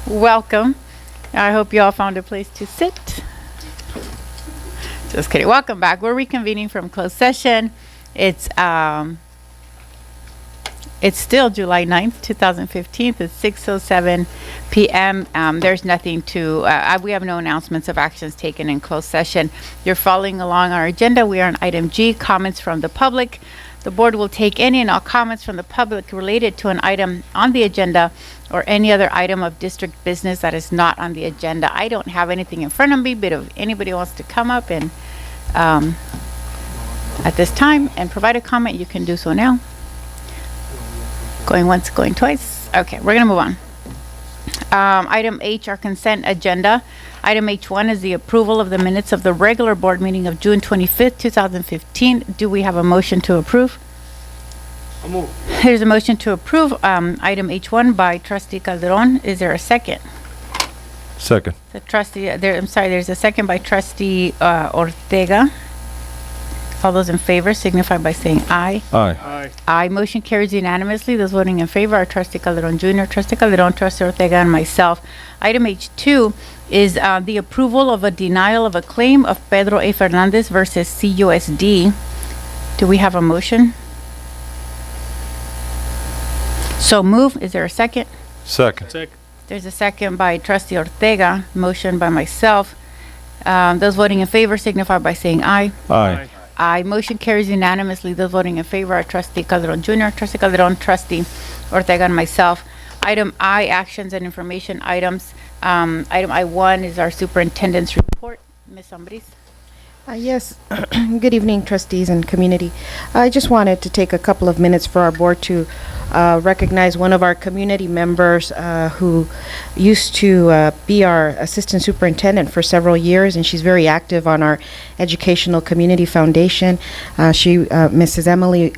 Welcome. I hope you all found a place to sit. Just kidding. Welcome back. We're reconvening from closed session. It's still July 9th, 2015. It's 6:07 p.m. There's nothing to, we have no announcements of actions taken in closed session. You're following along our agenda. We are on item G, comments from the public. The board will take any and all comments from the public related to an item on the agenda or any other item of district business that is not on the agenda. I don't have anything in front of me, but if anybody wants to come up and at this time and provide a comment, you can do so now. Going once, going twice. Okay, we're gonna move on. Item H, our consent agenda. Item H1 is the approval of the minutes of the regular board meeting of June 25th, 2015. Do we have a motion to approve? I'll move. There's a motion to approve item H1 by Trustee Calderon. Is there a second? Second. The trustee, there's a second by Trustee Ortega. All those in favor signify by saying aye. Aye. Aye. Aye. Motion carries unanimously. Those voting in favor are Trustee Calderon Jr., Trustee Calderon, Trustee Ortega, and myself. Item H2 is the approval of a denial of a claim of Pedro A. Fernandez versus CUSD. Do we have a motion? So move. Is there a second? Second. Second. There's a second by Trustee Ortega. Motion by myself. Those voting in favor signify by saying aye. Aye. Aye. Motion carries unanimously. Those voting in favor are Trustee Calderon Jr., Trustee Calderon, Trustee Ortega, and myself. Item I, actions and information items. Item I1 is our superintendent's report. Ms. Ambris. Yes. Good evening, trustees and community. I just wanted to take a couple of minutes for our board to recognize one of our community members who used to be our assistant superintendent for several years, and she's very active on our educational community foundation. Mrs. Emily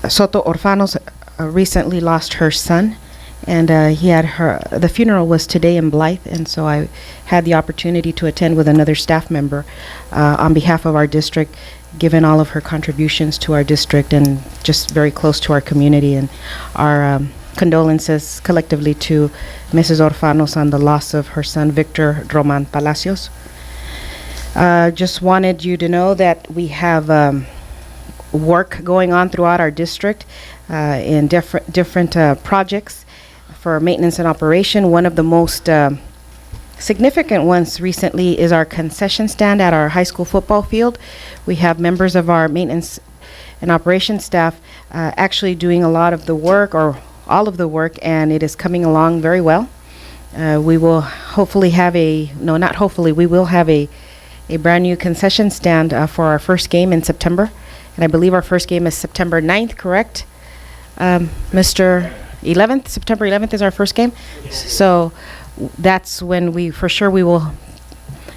Soto Orfanos recently lost her son, and the funeral was today in Blythe, and so I had the opportunity to attend with another staff member on behalf of our district, given all of her contributions to our district and just very close to our community, and our condolences collectively to Mrs. Orfanos on the loss of her son, Victor Roman Palacios. Just wanted you to know that we have work going on throughout our district in different projects for maintenance and operation. One of the most significant ones recently is our concession stand at our high school football field. We have members of our maintenance and operation staff actually doing a lot of the work, or all of the work, and it is coming along very well. We will hopefully have we will have a brand new concession stand for our first game in September. And I believe our first game is September 9th, correct? Mr. 11th, September 11th is our first game. So that's when we will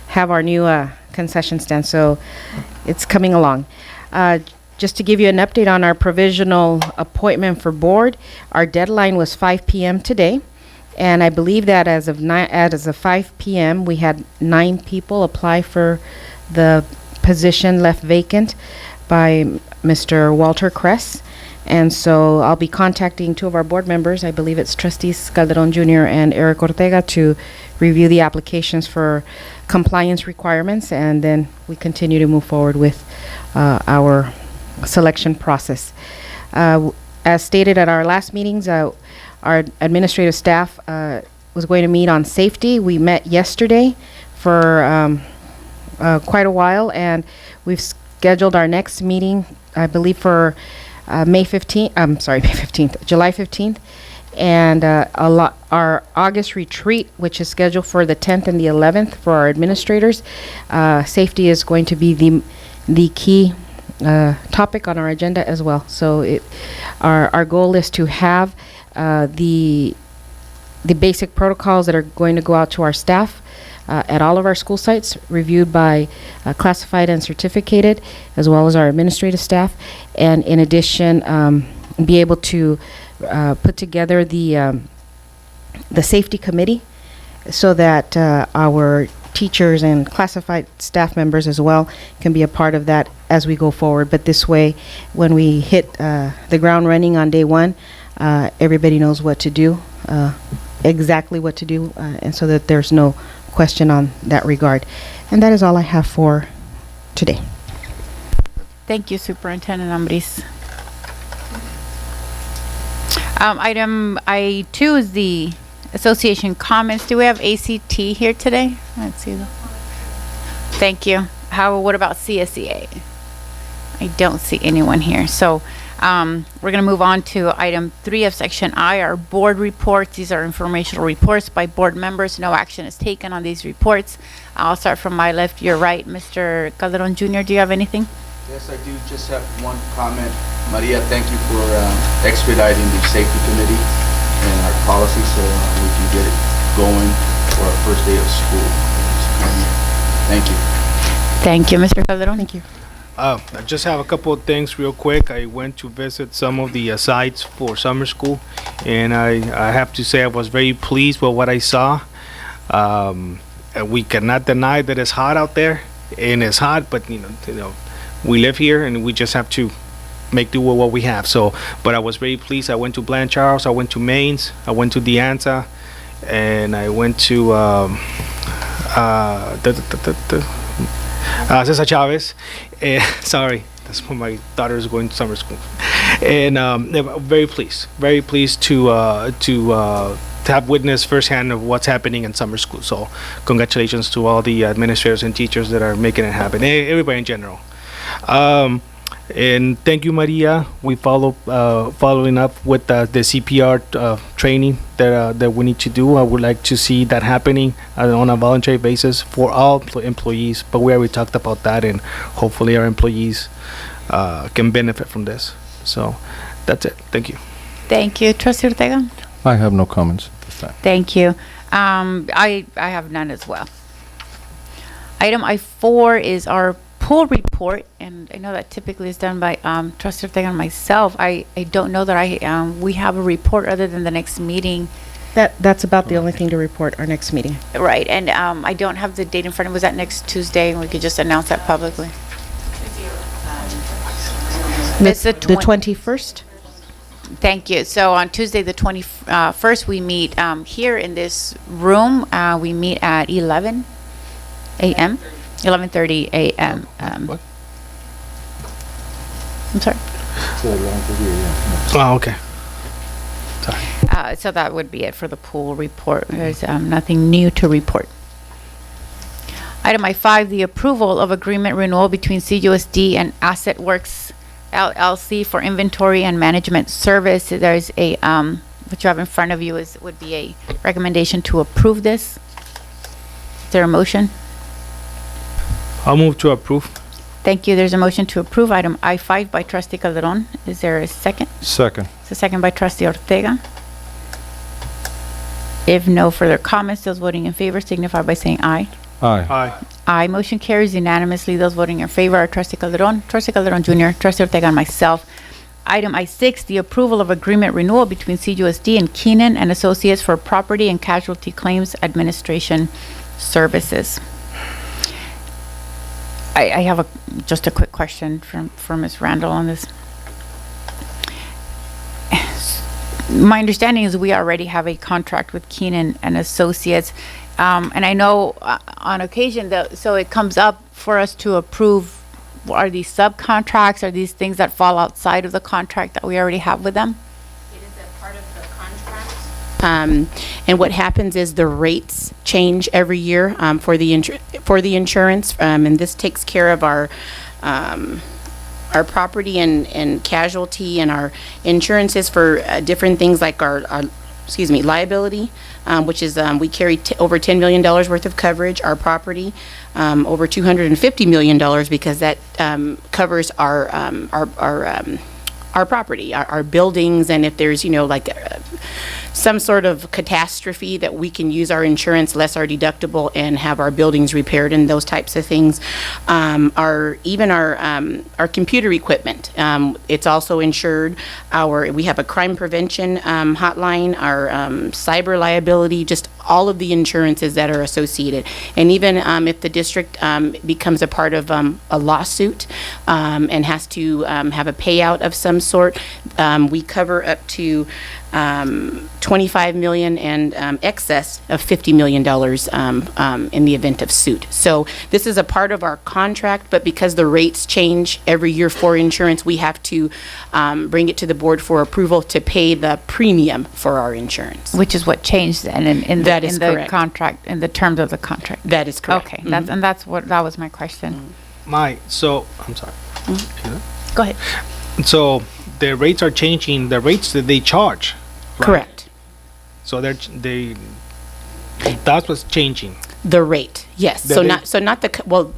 have our new concession stand. So it's coming along. Just to give you an update on our provisional appointment for board, our deadline was 5 p.m. today. And I believe that as of 5 p.m., we had 9 people apply for the position left vacant by Mr. Walter Kress. And so I'll be contacting 2 of our board members. I believe it's Trustees Calderon Jr. and Eric Ortega to review the applications for compliance requirements, and then we continue to move forward with our selection process. As stated at our last meetings, our administrative staff was going to meet on safety. We met yesterday for quite a while, and we've scheduled our next meeting, I believe, for July 15th, and our August retreat, which is scheduled for the 10th and the 11th for our administrators. Safety is going to be the key topic on our agenda as well. So our goal is to have the basic protocols that are going to go out to our staff at all of our school sites, reviewed by classified and certificated, as well as our administrative staff, and in addition, be able to put together the safety committee so that our teachers and classified staff members as well can be a part of that as we go forward. But this way, when we hit the ground running on day one, everybody knows what to do, exactly what to do, and so that there's no question on that regard. And that is all I have for today. Thank you, Superintendent Ambris. Item I2 is the association comments. Do we have ACT here today? Let's see. Thank you. What about CSEA? I don't see anyone here. So we're going to move on to item 3 of section I, our board reports. These are informational reports by board members. No action is taken on these reports. I'll start from my left, your right. Mr. Calderon Jr., do you have anything? Yes, I do just have one comment. Maria, thank you for expediting the safety committee and our policy so we can get it going for our first day of school. Thank you. Thank you, Mr. Calderon. Thank you. I just have a couple of things real quick. I went to visit some of the sites for summer school, and I have to say I was very pleased with what I saw. We cannot deny that it's hot out there, and it's hot, but you know, we live here, and we just have to make do with what we have. So, but I was very pleased. I went to Blanchard's, I went to Maine's, I went to De Anza, and I went to Cesar Chavez. Sorry, that's when my daughter is going to summer school. And very pleased to have witnessed firsthand of what's happening in summer school. So congratulations to all the administrators and teachers that are making it happen, everybody in general. And thank you, Maria. We following up with the CPR training that we need to do. I would like to see that happening on a voluntary basis for all employees. But we already talked about that, and hopefully our employees can benefit from this. So that's it. Thank you. Thank you. Trustee Ortega? I have no comments at this time. Thank you. I have none as well. Item I4 is our pool report, and I know that typically is done by Trustee Ortega and myself. I don't know that we have a report other than the next meeting. That's about the only thing to report, our next meeting. Right, and I don't have the date in front of me. Was that next Tuesday? And we could just announce that publicly. It's The 21st? Thank you. So on Tuesday, the 21st, we meet here in this room. We meet at 11 a.m. 11:30 a.m. What? I'm sorry. Oh, okay. Sorry. So that would be it for the pool report. There's nothing new to report. Item I5, the approval of agreement renewal between CUSD and Asset Works LLC for inventory and management service. There's a what you have in front of you would be a recommendation to approve this. Is there a motion? I'll move to approve. Thank you. There's a motion to approve item I5 by Trustee Calderon. Is there a second? Second. It's a second by Trustee Ortega. If no further comments, those voting in favor signify by saying aye. Aye. Aye. Aye. Motion carries unanimously. Those voting in favor are Trustee Calderon Jr., Trustee Ortega, and myself. Item I6, the approval of agreement renewal between CUSD and Keenan and Associates for property and casualty claims administration services. I have just a quick question for Ms. Randall on this. My understanding is we already have a contract with Keenan and Associates, and I know on occasion so it comes up for us to approve. Are these subcontracts? Are these things that fall outside of the contract that we already have with them? It is a part of the contract. And what happens is the rates change every year for the insurance, and this takes care of our property and casualty and our insurances for different things like our liability, which is we carry over $10 million worth of coverage. Our property, over $250 million, because that covers our property, our buildings, and if there's some sort of catastrophe that we can use our insurance, less our deductible, and have our buildings repaired and those types of things. Our computer equipment, it's also insured. We have a crime prevention hotline, our cyber liability, just all of the insurances that are associated. And even if the district becomes a part of a lawsuit and has to have a payout of some sort, we cover up to 25 million and excess of $50 million in the event of suit. So this is a part of our contract, but because the rates change every year for insurance, we have to bring it to the board for approval to pay the premium for our insurance. Which is what changed then in That is the correct. contract, in the terms of the contract. That is correct. Okay, that was my question. I'm sorry. Go ahead. So the rates are changing, the rates that they charge. right? Correct. So that's what's changing. The rate, yes. The So rate. not the,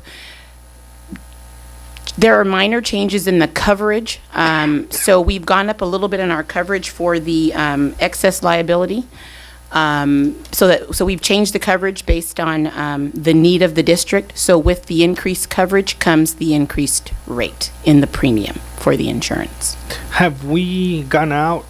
there are minor changes in the coverage. So we've gone up a little bit in our coverage for the excess liability. So we've changed the coverage based on the need of the district. So with the increased coverage comes the increased rate in the premium for the insurance. Have we gone out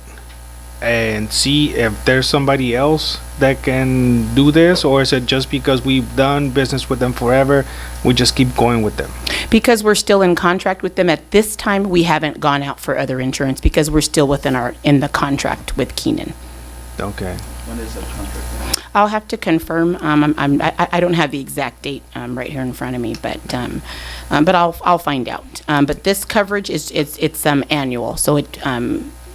and see if there's somebody else that can do this, or is it just because we've done business with them forever, we just keep going with them? Because we're still in contract with them at this time, we haven't gone out for other insurance because we're still in the contract with Keenan. Okay. When is that contract? I'll have to confirm. I don't have the exact date right here in front of me, but I'll find out. But this coverage it's annual, so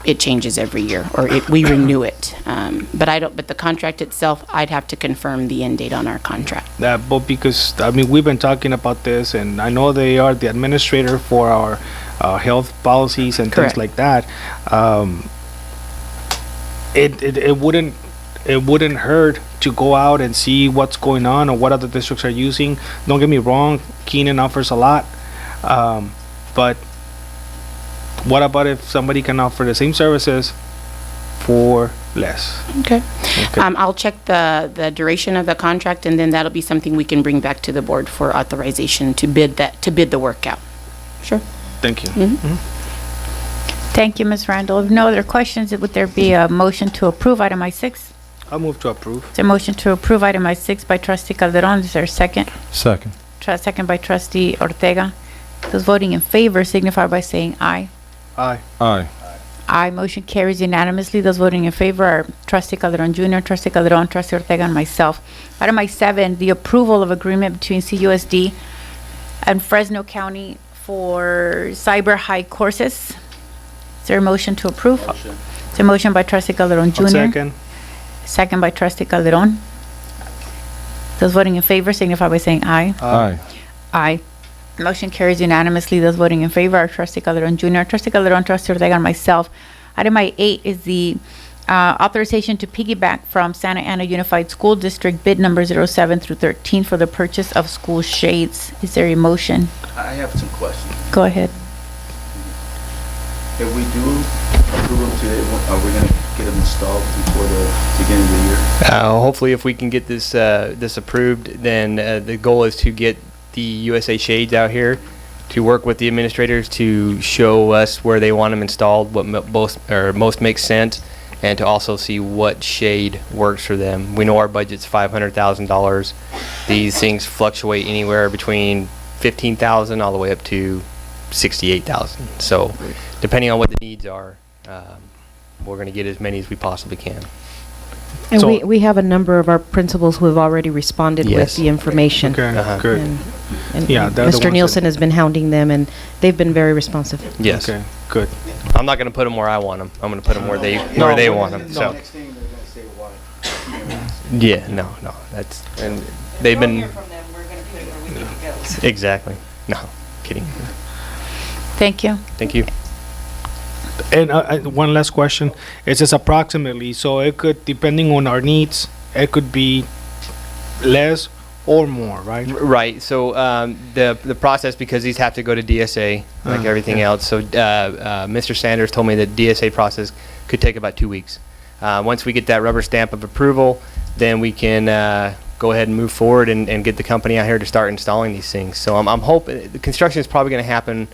it changes every year, or we renew it. But the contract itself, I'd have to confirm the end date on our contract. But because, I mean, we've been talking about this, and I know they are the administrator for our health policies and Correct. things like that. It wouldn't hurt to go out and see what's going on or what other districts are using. Don't get me wrong, Keenan offers a lot, but what about if somebody can offer the same services for less? Okay. Okay. I'll check the duration of the contract, and then that'll be something we can bring back to the board for authorization to bid the work out. Sure. Thank you. Thank you, Ms. Randall. If no other questions, would there be a motion to approve item I-6? I'll move to approve. Is there a motion to approve item I-6 by trustee Calderon? Is there a second? Second. Second by trustee Ortega. Those voting in favor signify by saying aye. Aye. Aye. Aye, motion carries unanimously. Those voting in favor are trustee Calderon Jr., trustee Calderon, trustee Ortega, and myself. Item I-7, the approval of agreement between CUSD and Fresno County for cyber high courses. Is there a motion to approve? Motion. It's a motion by trustee Calderon Jr. Second. Second by trustee Calderon. Those voting in favor signify by saying aye. Aye. Aye. Motion carries unanimously. Those voting in favor are trustee Calderon Jr., trustee Calderon, trustee Ortega, and myself. Item I-8 is the authorization to piggyback from Santa Ana Unified School District bid number 07 through 13 for the purchase of school shades. Is there a motion? I have some questions. Go ahead. If we do approve them today, are we gonna get them installed before the beginning of the year? Hopefully, if we can get this approved, then the goal is to get the USA Shades out here to work with the administrators to show us where they want them installed, what most makes sense, and to also see what shade works for them. We know our budget's $500,000. These things fluctuate anywhere between $15,000 all the way up to $68,000. So, depending on what the needs are, we're going to get as many as we possibly can. And So- we have a number of our principals who have already responded with Yes. the information. Okay, Uh-huh. good. And Yeah, they're the ones Mr. that- Nielsen has been hounding them, and they've been very responsive. Yes. Okay, good. I'm not going to put them where I want them. I'm going to put them where they want them. So. Next thing they're gonna say why. Yeah, no, that's, and they've been. Exactly. No, kidding. Thank you. Thank you. And one last question. It says approximately, so it could, depending on our needs, it could be less or more, right? Right. So the process, because these have to go to DSA like everything yeah. else. So Mr. Sanders told me that DSA process could take about 2 weeks. Once we get that rubber stamp of approval, then we can go ahead and move forward and get the company out here to start installing these things. So I'm hoping the construction is probably going to happen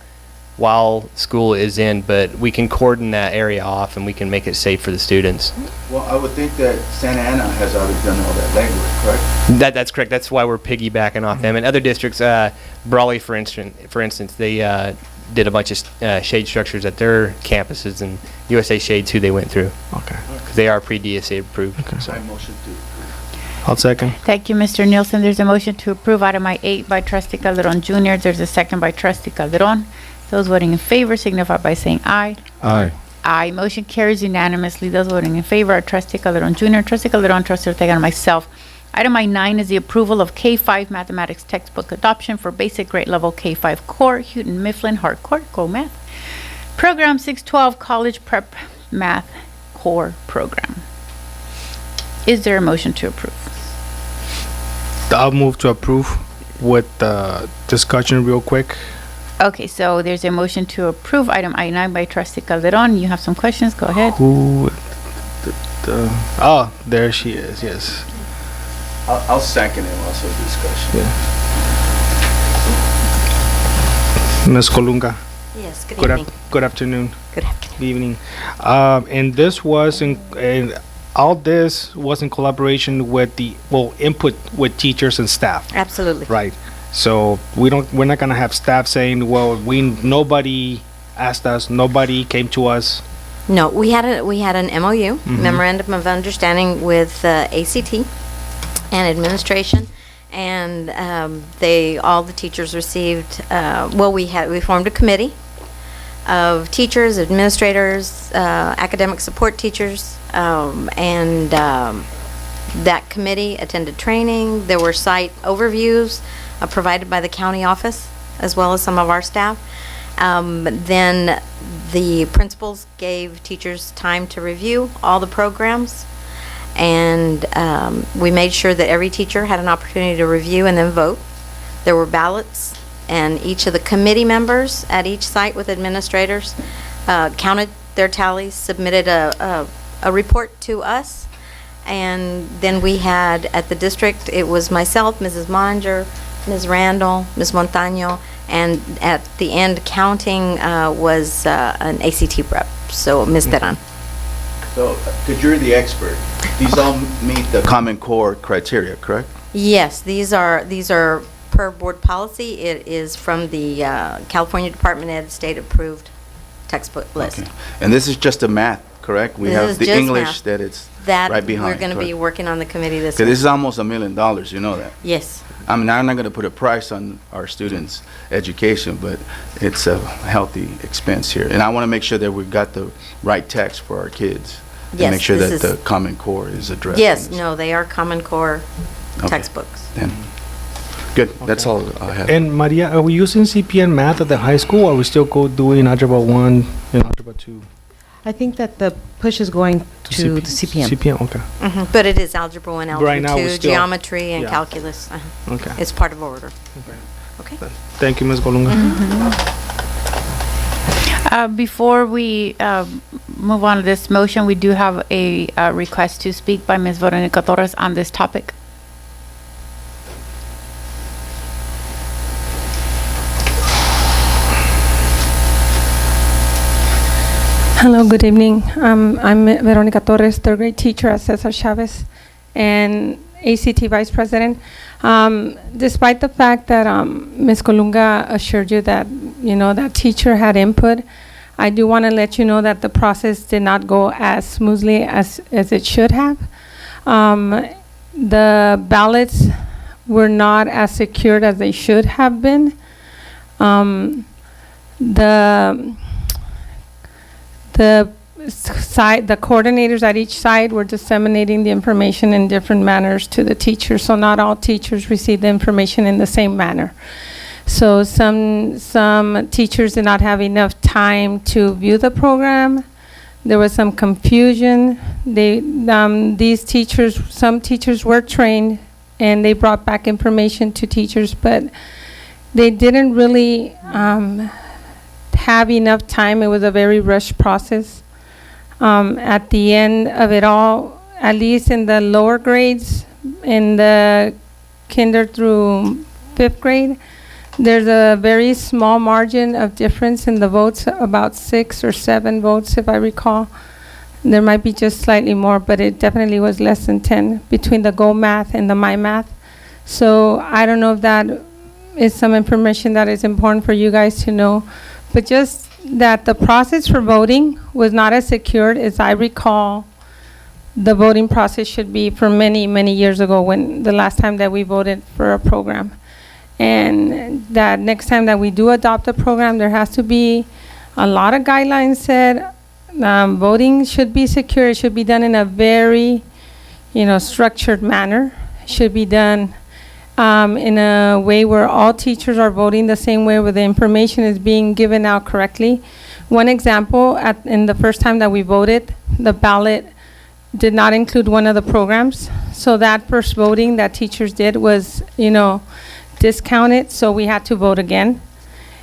while school is in, but we can cordon that area off and we can make it safe for the students. Well, I would think that Santa Ana has already done all that legwork, correct? That's correct. That's why we're piggybacking off them. And other districts, Brawley, for instance, they did a bunch of shade structures at their campuses, and USA Shade's who they went through. Okay. 'Cause they are pre-DSA approved. So I motion to approve. I'll second. Thank you, Mr. Nielsen. There's a motion to approve item I-8 by trustee Calderon Jr. There's a second by trustee Calderon. Those voting in favor signify by saying aye. Aye. Aye. Motion carries unanimously. Those voting in favor are trustee Calderon Jr., trustee Calderon, trustee Ortega, and myself. Item I-9 is the approval of K-5 mathematics textbook adoption for basic grade level K-5 core, Houghton Mifflin Hardcore, Go Math. Program 612 College Prep Math Core Program. Is there a motion to approve? I'll move to approve with discussion real quick. Okay, so there's a motion to approve item I-9 by trustee Calderon. You have some questions? Go ahead. Who? Oh, there she is. Yes. I'll second it also discussion. Ms. Colunga. Yes, good Good, evening. good afternoon. Good afternoon. Good evening. And this was all this was in collaboration with input with teachers and staff. Absolutely. Right. So we're not gonna have staff saying, well, nobody asked us, nobody came to us. No, we had an MOU, Mm-hmm. memorandum of understanding with ACT and administration, and all the teachers received. We formed a committee of teachers, administrators, academic support teachers, and that committee attended training. There were site overviews provided by the county office, as well as some of our staff. Then the principals gave teachers time to review all the programs, and we made sure that every teacher had an opportunity to review and then vote. There were ballots, and each of the committee members at each site with administrators counted their tallies, submitted a report to us, and then we had at the district, it was myself, Mrs. Monger, Ms. Randall, Ms. Montaño, and at the end counting was an ACT rep, so Ms. Teran. So, because you're the expert, these all meet the Common Core criteria, correct? Yes, these are per board policy. It is from the California Department of Ed state approved textbook list. Okay. And this is just a math, correct? We This have is the just English math. that it's That right behind. we're going to be correct? working on the committee this Okay, week. this is almost $1 million, you know that. Yes. I mean, I'm not going to put a price on our students' education, but it's a healthy expense here. And I want to make sure that we've got the right text for our kids. And Yes, make sure this that is- the Common Core is addressed. in Yes, this. no, they are Common Core Okay. textbooks. Then, good, that's all I have. And Maria, are we using CPN math at the high school, or are we still doing Algebra 1 and Algebra 2? I think that the push is going to the CPM. CPN, okay. But it is Algebra 1, Right now, Algebra we're 2, still- geometry, and yeah. calculus. Okay. It's part of order. Okay? Thank you, Ms. Colunga. Before we move on to this motion, we do have a request to speak by Ms. Veronica Torres on this topic. Hello, good evening. I'm Veronica Torres, third grade teacher at Cesar Chavez and ACT Vice President. Despite the fact that Ms. Colunga assured you that, that teacher had input, I do want to let you know that the process did not go as smoothly as it should have. The ballots were not as secured as they should have been. The coordinators at each site were disseminating the information in different manners to the teachers, so not all teachers received the information in the same manner. So some teachers did not have enough time to view the program. There was some confusion. Some teachers were trained and they brought back information to teachers, but they didn't really have enough time. It was a very rushed process. At the end of it all, at least in the lower grades, in the kinder through 5th grade, there's a very small margin of difference in the votes, about 6 or 7 votes, if I recall. There might be just slightly more, but it definitely was less than 10 between the Go Math and the My Math. So I don't know if that is some information that is important for you guys to know, but just that the process for voting was not as secured as I recall the voting process should be for many, many years ago, when the last time that we voted for a program. And that next time that we do adopt a program, there has to be a lot of guidelines set. Voting should be secure. It should be done in a very, structured manner. It should be done in a way where all teachers are voting the same way, where the information is being given out correctly. One example, in the first time that we voted, the ballot did not include one of the programs. So that first voting that teachers did was, discounted, so we had to vote again.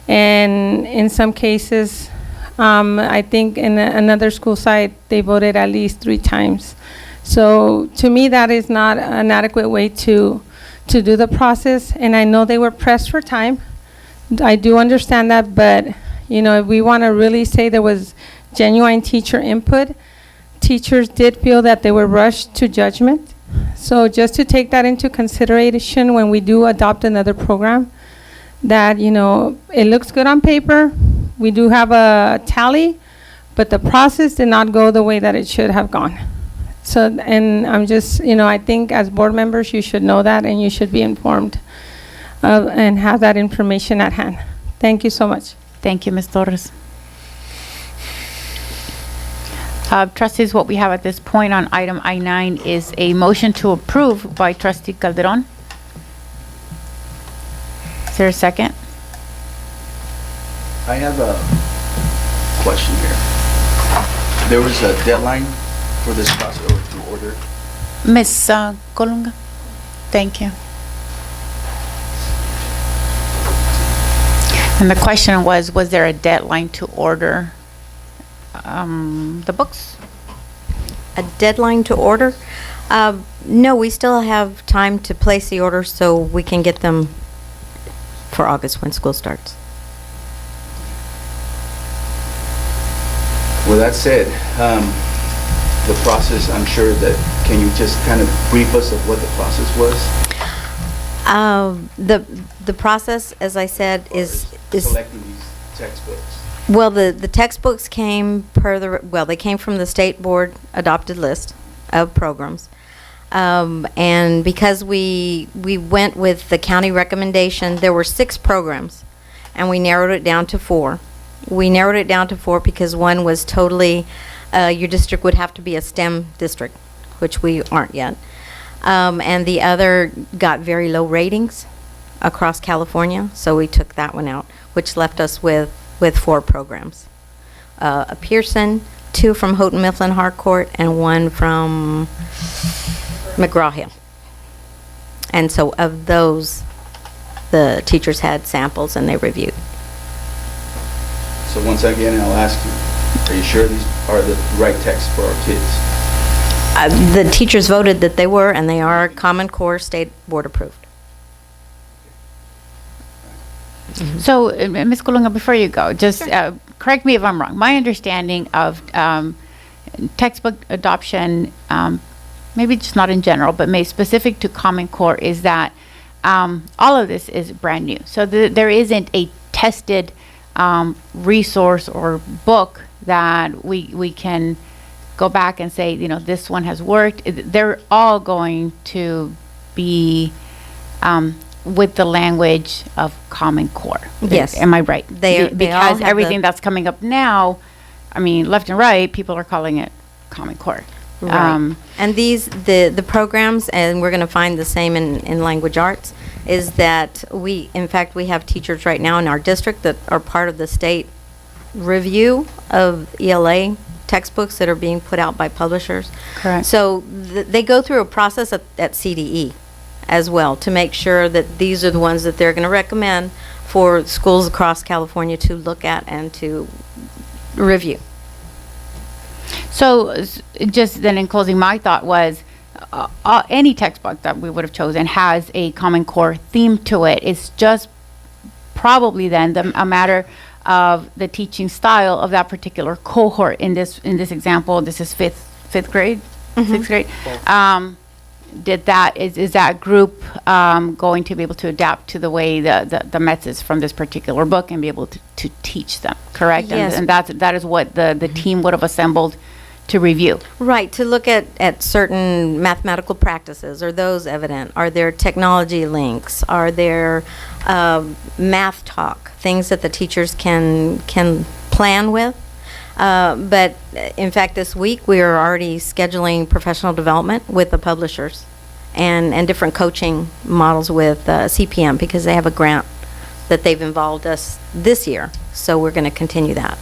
And in some cases, I think in another school site, they voted at least 3 times. So to me, that is not an adequate way to do the process. And I know they were pressed for time. I do understand that, but if we want to really say there was genuine teacher input, teachers did feel that they were rushed to judgment. So just to take that into consideration when we do adopt another program, that, it looks good on paper. We do have a tally, but the process did not go the way that it should have gone. So, and I'm just, I think as board members, you should know that, and you should be informed and have that information at hand. Thank you so much. Thank you, Ms. Torres. Trustees, what we have at this point on item I-9 is a motion to approve by Trustee Calderon. Is there a second? I have a question here. There was a deadline for this process or to order. Ms. Colunga? Thank you. And the question was there a deadline to order the books? A deadline to order? No, we still have time to place the order so we can get them for August when school starts. With that said, the process, I'm sure that, can you just kind of brief us of what the process was? The process, as I said, is selecting these textbooks. Well, the textbooks came they came from the state board adopted list of programs. And because we went with the county recommendation, there were 6 programs, and we narrowed it down to 4. We narrowed it down to 4 because one was totally, your district would have to be a STEM district, which we aren't yet. And the other got very low ratings across California, so we took that one out, which left us with 4 programs. A Pearson, 2 from Houghton Mifflin Harcourt, and 1 from McGraw-Hill. And so of those, the teachers had samples and they reviewed. So once again, I'll ask you, are you sure these are the right texts for our kids? The teachers voted that they were, and they are Common Core State Board approved. So, Ms. Colunga, before you go, just correct me if I'm wrong. My understanding of textbook adoption, maybe just not in general, but maybe specific to Common Core, is that all of this is brand new. So there isn't a tested resource or book that we can go back and say, this one has worked. They're all going to be with the language of Common Core. Yes. Am I right? They all because have everything that's coming up now, left and right, people are calling it Common Core. Right. And the programs, and we're going to find the same in language arts, is that in fact, we have teachers right now in our district that are part of the state review of ELA textbooks that are being put out by publishers. Correct. So they go through a process at CDE as well to make sure that these are the ones that they're going to recommend for schools across California to look at and to review. So just then in closing, my thought was any textbook that we would have chosen has a Common Core theme to it. It's just probably then a matter of the teaching style of that particular cohort. In this example, this is fifth grade, sixth grade. Is that group going to be able to adapt to the way the methods from this particular book and be able to teach them, correct? Yes. And that is what the team would have assembled to review. Right, to look at certain mathematical practices. Are those evident? Are there technology links? Are there math talk, things that the teachers can plan with? But in fact, this week we are already scheduling professional development with the publishers and different coaching models with CPM because they have a grant that they've involved us this year. So we're going to continue that.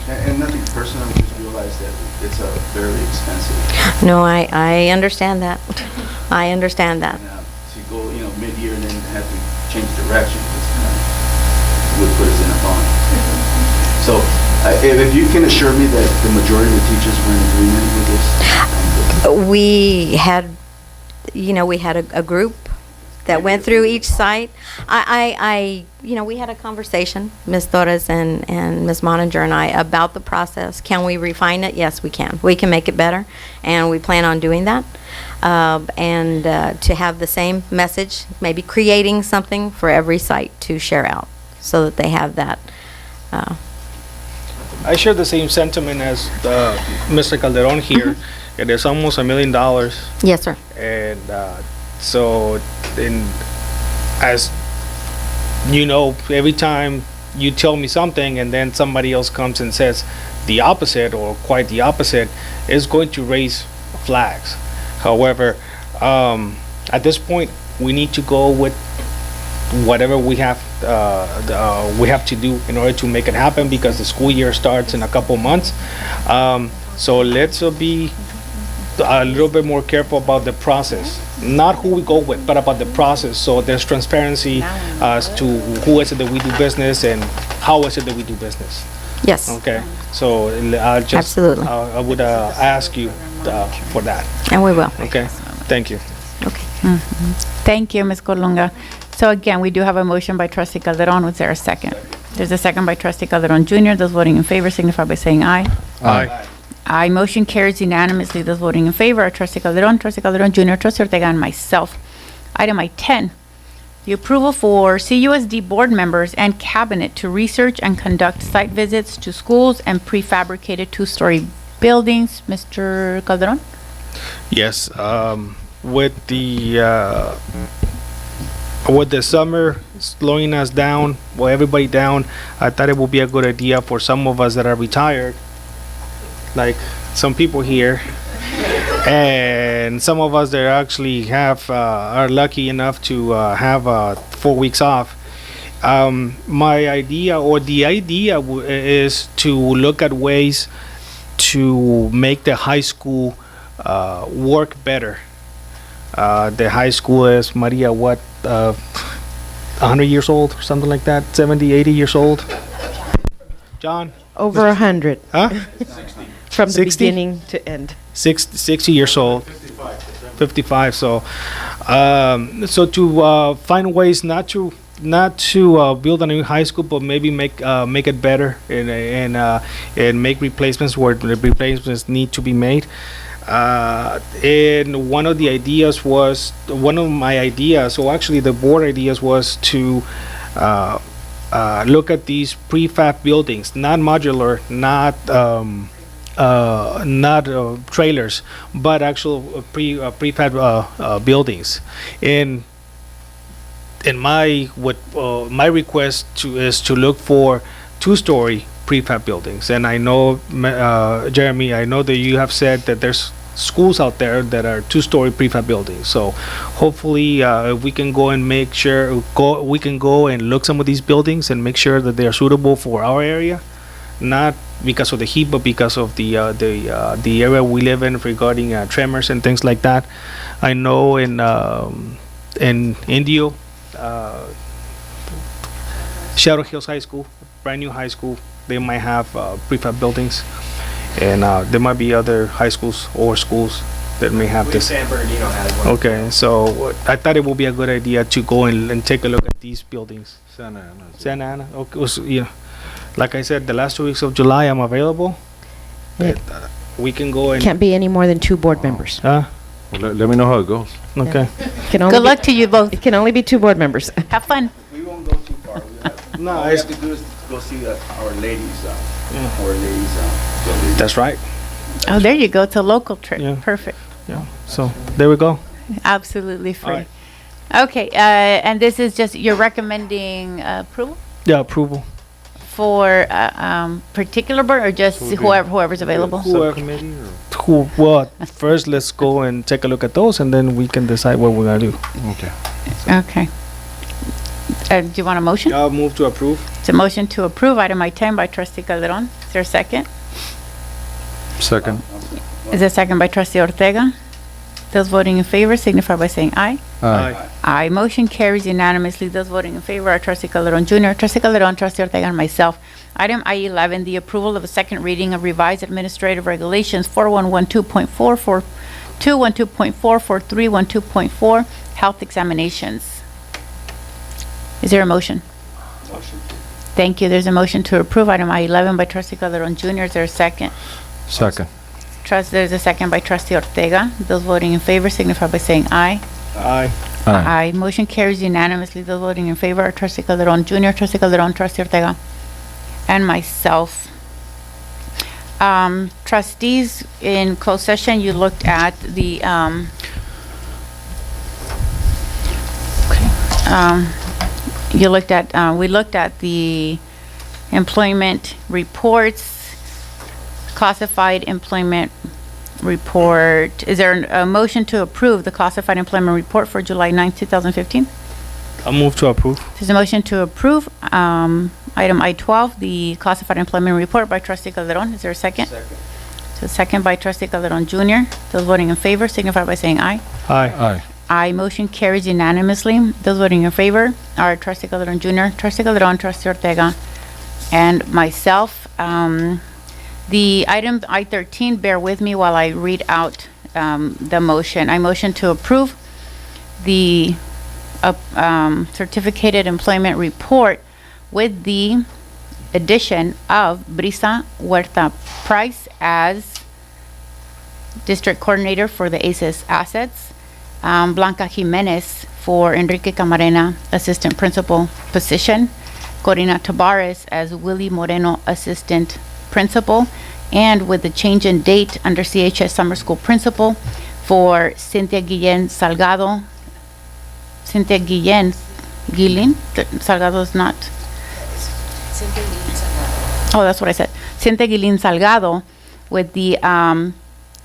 And nothing personal, I just realized that it's very expensive. No, I understand that. I understand that. And, to go, mid-year and then have to change direction, it's kind of would put us in a bind. So, if you can assure me that the majority of the teachers were in agreement with this? We had a group that went through each site. We had a conversation, Ms. Torres and Ms. Moninger and I, about the process. Can we refine it? Yes, we can. We can make it better, and we plan on doing that. To have the same message, maybe creating something for every site to share out so that they have that. I share the same sentiment as Mr. Calderon here. It is almost $1 million. Yes, sir. And so, as you know, every time you tell me something and then somebody else comes and says the opposite or quite the opposite, it's going to raise flags. However, at this point, we need to go with whatever we have to do in order to make it happen because the school year starts in a couple months. So let's be a little bit more careful about the process, not who we go with, but about the process. So there's transparency as to who is it that we do business and how is it that we do business. Yes. Okay. So I just Absolutely. I would ask you for that. And we will. Okay. Thank you. Okay. Thank you, Ms. Colunga. So again, we do have a motion by Trustee Calderon. Was there a second? There's a second by Trustee Calderon Jr. Those voting in favor signify by saying aye. Aye. Aye. Motion carries unanimously. Those voting in favor are Trustee Calderon Jr., Trustee Ortega, and myself. Item I-10, the approval for CUSD board members and cabinet to research and conduct site visits to schools and prefabricated two-story buildings. Mr. Calderon? Yes. With the summer slowing us down, everybody down, I thought it would be a good idea for some of us that are retired, like some people here, and some of us that actually are lucky enough to have 4 weeks off. My idea, or the idea, is to look at ways to make the high school work better. The high school is, Maria, 100 years old or something like that? 70, 80 years old? John? Over 100. Huh? From the 60? beginning to end. 60 years old. 55. So to find ways not to build a new high school, but maybe make it better and make replacements where the replacements need to be made. And one of my ideas, so actually the board ideas, was to look at these prefab buildings, not modular, not trailers, but actual prefab buildings. And my request is to look for two-story prefab buildings. And I know, Jeremy, I know that you have said that there's schools out there that are two-story prefab buildings. So hopefully if we can go and we can go and look some of these buildings and make sure that they are suitable for our area, not because of the heat, but because of the area we live in regarding tremors and things like that. I know in Indio, Shadow Hills High School, brand new high school, they might have prefab buildings, and there might be other high schools or schools that may have this. San Bernardino has one. Okay, so I thought it would be a good idea to go and take a look at these buildings. Santa Ana. Okay, like I said, the last 2 weeks of July I'm available. Yeah. We can go and. Can't be any more than 2 board members. Well, let me know how it goes. Okay. Can only Good be- luck to you both. It can only be 2 board members. Have fun. We won't go too far. No, All we have to do is go see our ladies, building. That's right. Oh, there you go. It's a local trip. Yeah. Perfect. Yeah. So there we go. Absolutely free. right. Okay, and this is just, you're recommending approval Yeah, approval. for particular board or just whoever's available? Subcommittee or? Cool. Well, first let's go and take a look at those, and then we can decide what we're gonna do. Okay. Okay. Do you want a motion? I'll move to approve. It's a motion to approve item I-10 by trustee Calderon. Is there a second? Second. Is there a second by trustee Ortega? Those voting in favor signify by saying aye. Aye. Aye. Motion carries unanimously. Those voting in favor are trustee Calderon Jr., trustee Calderon, trustee Ortega, and myself. Item I-11, the approval of a second reading of revised administrative regulations 4112.4, 4212.4, 4312.4, health examinations. Is there a motion? Motion. Thank you. There's a motion to approve item I-11 by trustee Calderon Jr. Is there a second? Second. There's a second by trustee Ortega. Those voting in favor signify by saying aye. Aye. Aye. Motion carries unanimously. Those voting in favor are trustee Calderon Jr., trustee Calderon, trustee Ortega, and myself. Trustees, in closed session, you looked at the, we looked at the employment reports, classified employment report. Is there a motion to approve the classified employment report for July 9th, 2015? I'll move to approve. There's a motion to approve item I-12, the classified employment report by trustee Calderon. Is there a second? Second. So second by trustee Calderon Jr. Those voting in favor signify by saying aye. Aye. Aye. Aye. Motion carries unanimously. Those voting in favor are trustee Calderon Jr., trustee Calderon, trustee Ortega, and myself. The item I-13, bear with me while I read out the motion. I motion to approve the certificated employment report with the addition of Brisa Huerta Price as district coordinator for the ACES assets, Blanca Jimenez for Enrique Camarena assistant principal position, Corina Tabares as Willie Moreno assistant principal, and with the change in date under CHS summer school principal for Cynthia Guillen Salgado. Cynthia Guillen Salgado is not. Oh, that's what I said. Cynthia Guillen Salgado with the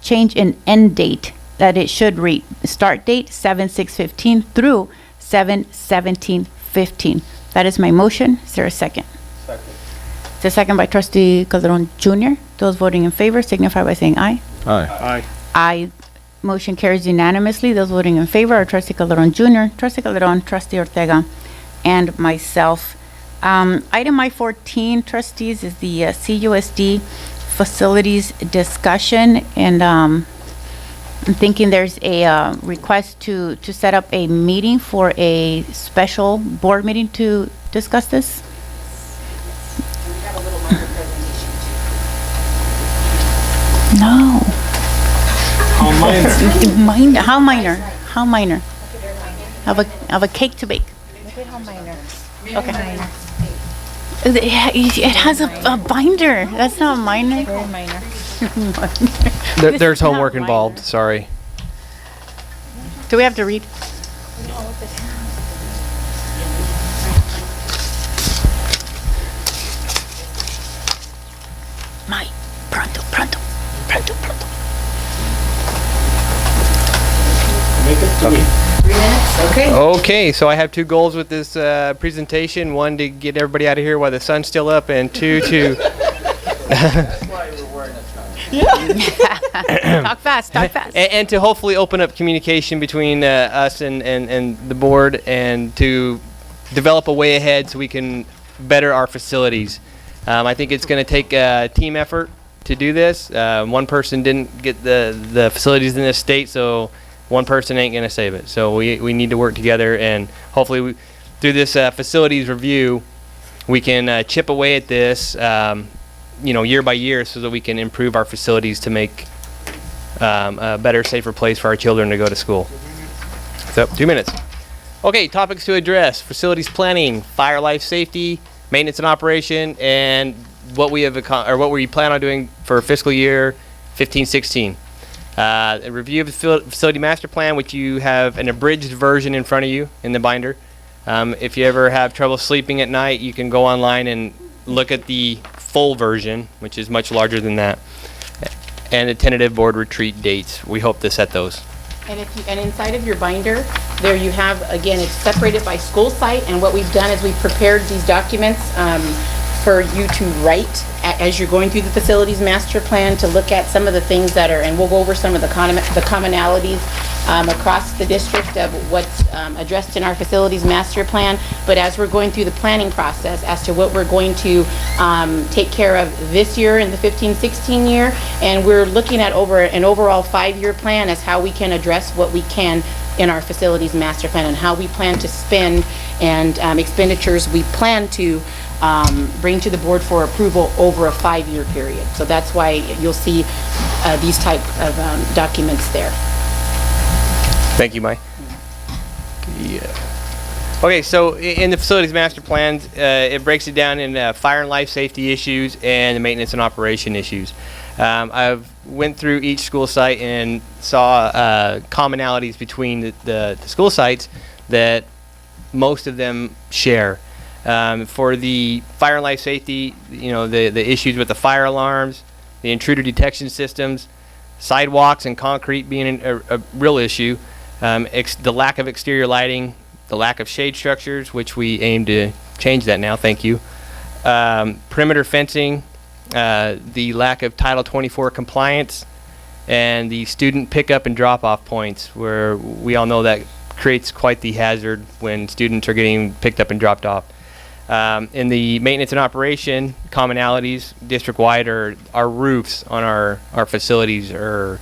change in end date that it should read start date 7/6/15 through 7/17/15. That is my motion. Is there a second? Second. It's a second by trustee Calderon Jr. Those voting in favor signify by saying aye. Aye. Aye. Aye. Motion carries unanimously. Those voting in favor are trustee Calderon Jr., trustee Calderon, trustee Ortega, and myself. Item I-14, trustees, is the CUSD facilities discussion, and I'm thinking there's a request to set up a meeting for a special board meeting to discuss this. No. How minor. How minor? How minor? Of a cake to bake. Okay. It has a binder. That's not minor. Very minor. There's homework involved, sorry. Do we have to read? My pronto. Okay, so I have 2 goals with this presentation. 1, to get everybody out of here while the sun's still up, and 2, to Talk fast. and to hopefully open up communication between us and the board, and to develop a way ahead so we can better our facilities. I think it's going to take a team effort to do this. One person didn't get the facilities in this state, so one person ain't going to save it. So we need to work together, and hopefully through this facilities review, we can chip away at this, year by year, so that we can improve our facilities to make a better, safer place for our children to go to school. So 2 minutes. Okay, topics to address: facilities planning, fire life safety, maintenance and operation, and what we plan on doing for fiscal year 15-16. A review of the facility master plan, which you have an abridged version in front of you in the binder. If you ever have trouble sleeping at night, you can go online and look at the full version, which is much larger than that, and the tentative board retreat dates. We hope to set those. And inside of your binder, there you have, again, it's separated by school site, and what we've done is we've prepared these documents for you to write as you're going through the facilities master plan, to look at some of the things that are, and we'll go over some of the commonalities across the district of what's addressed in our facilities master plan. But as we're going through the planning process as to what we're going to take care of this year in the 15-16 year, and we're looking at over an overall 5-year plan as how we can address what we can in our facilities master plan, and how we plan to spend and expenditures we plan to bring to the board for approval over a 5-year period. So that's why you'll see these type of documents there. Thank you, Mike. Yeah. Okay, so in the facilities master plans, it breaks it down in fire and life safety issues and the maintenance and operation issues. I've went through each school site and saw commonalities between the school sites that most of them share. For the fire and life safety, the issues with the fire alarms, the intruder detection systems, sidewalks and concrete being a real issue, the lack of exterior lighting, the lack of shade structures, which we aim to change that now, thank you. Perimeter fencing, the lack of Title 24 compliance, and the student pickup and drop-off points, where we all know that creates quite the hazard when students are getting picked up and dropped off. In the maintenance and operation commonalities district-wide, our roofs on our facilities are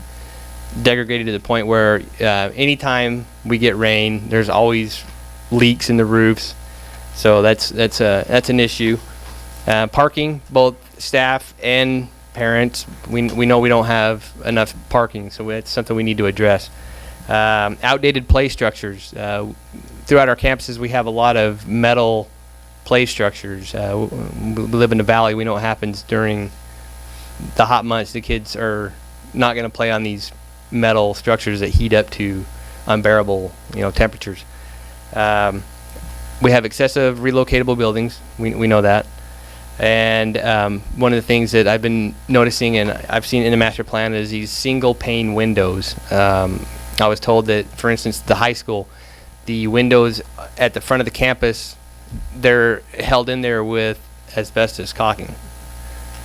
degraded to the point where anytime we get rain, there's always leaks in the roofs. So that's an issue. Parking, both staff and parents, we know we don't have enough parking, so that's something we need to address. Outdated play structures. Throughout our campuses, we have a lot of metal play structures. We live in the valley. We know what happens during the hot months. The kids are not going to play on these metal structures that heat up to unbearable, temperatures. We have excessive relocatable buildings. We know that. And one of the things that I've been noticing and I've seen in the master plan is these single pane windows. I was told that, for instance, the high school, the windows at the front of the campus, they're held in there with asbestos caulking.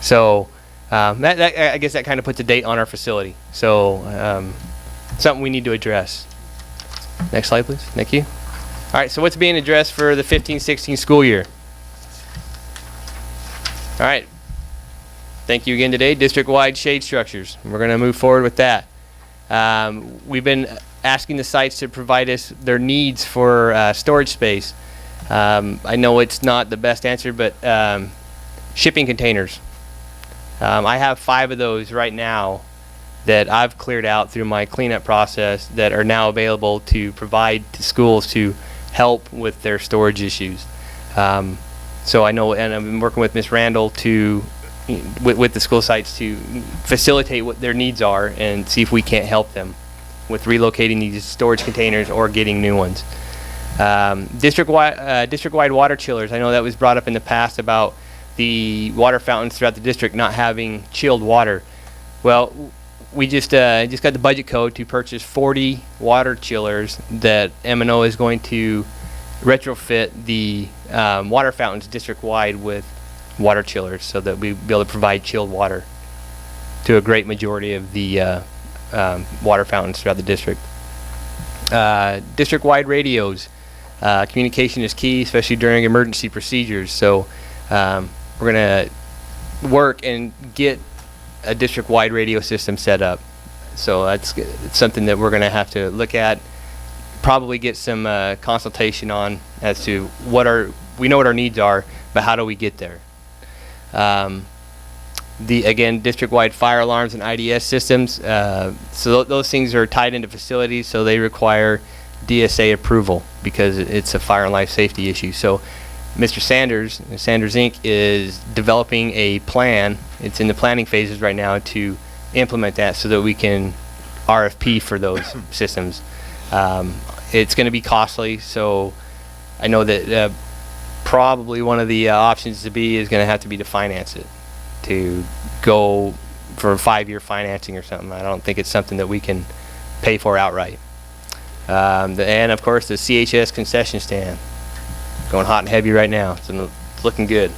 So that I guess that kind of puts a date on our facility. So something we need to address. Next slide, please. Thank you. All right, so what's being addressed for the 15-16 school year? All right. Thank you again today. District-wide shade structures. We're going to move forward with that. We've been asking the sites to provide us their needs for storage space. I know it's not the best answer, but shipping containers. I have 5 of those right now that I've cleared out through my cleanup process that are now available to provide to schools to help with their storage issues. So I know, and I've been working with Ms. Randall with the school sites to facilitate what their needs are and see if we can't help them with relocating these storage containers or getting new ones. District-wide water chillers. I know that was brought up in the past about the water fountains throughout the district not having chilled water. Well, we just got the budget code to purchase 40 water chillers that M&O is going to retrofit the water fountains district-wide with water chillers so that we'll be able to provide chilled water to a great majority of the water fountains throughout the district. District-wide radios. Communication is key, especially during emergency procedures. So we're going to work and get a district-wide radio system set up. So it's something that we're going to have to look at, probably get some consultation on as to we know what our needs are, but how do we get there? Again, district-wide fire alarms and IDS systems. So those things are tied into facilities, so they require DSA approval because it's a fire and life safety issue. So Mr. Sanders Inc. is developing a plan. It's in the planning phases right now to implement that so that we can RFP for those systems. It's going to be costly, so I know that probably one of the options is going to have to be to finance it, to go for a 5-year financing or something. I don't think it's something that we can pay for outright. And of course the CHS concession stand, going hot and heavy right now. It's looking good.